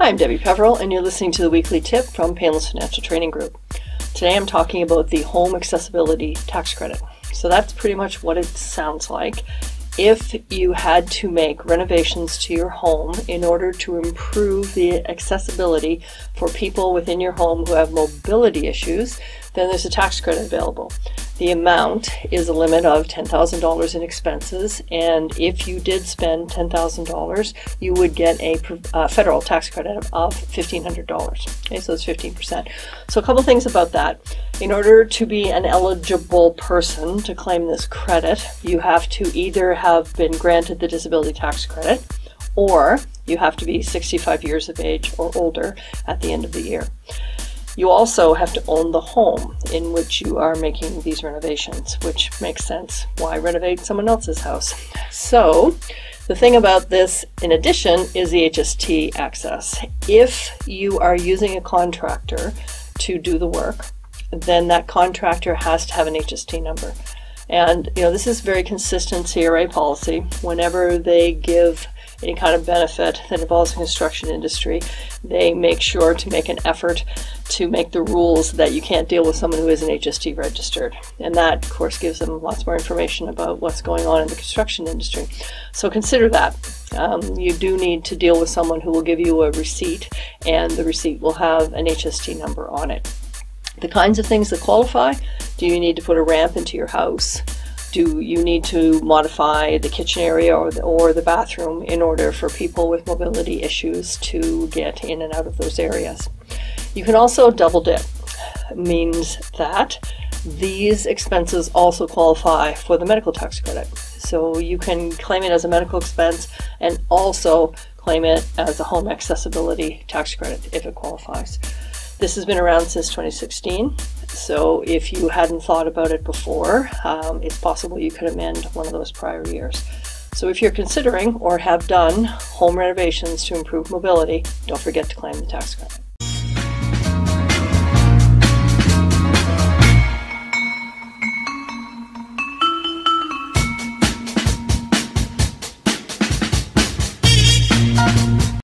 Hi, I'm Debi Peverill, and you're listening to the weekly tip from Painless Financial Training Group. Today I'm talking about the Home Accessibility Tax Credit. So that's pretty much what it sounds like. If you had to make renovations to your home in order to improve the accessibility for people within your home who have mobility issues, then there's a tax credit available. The amount is a limit of $10,000 in expenses, and if you did spend $10,000, you would get a federal tax credit of $1,500. Okay, so it's 15%. So a couple things about that. In order to be an eligible person to claim this credit, you have to either have been granted the disability tax credit, or you have to be 65 years of age or older at the end of the year. You also have to own the home in which you are making these renovations, which makes sense. Why renovate someone else's house? So the thing about this, in addition, is the HST access. If you are using a contractor to do the work, then that contractor has to have an HST number. And this is very consistent CRA policy. Whenever they give any kind of benefit that involves the construction industry, they make sure to make an effort to make the rules that you can't deal with someone who isn't HST registered. And that, of course, gives them lots more information about what's going on in the construction industry. So consider that. You do need to deal with someone who will give you a receipt, and the receipt will have an HST number on it. The kinds of things that qualify: do you need to put a ramp into your house? Do you need to modify the kitchen area or the bathroom in order for people with mobility issues to get in and out of those areas? You can also double dip. It means that these expenses also qualify for the medical tax credit. So you can claim it as a medical expense and also claim it as a home accessibility tax credit if it qualifies. This has been around since 2016, so if you hadn't thought about it before, it's possible you could amend one of those prior years. So if you're considering or have done home renovations to improve mobility, don't forget to claim the tax credit.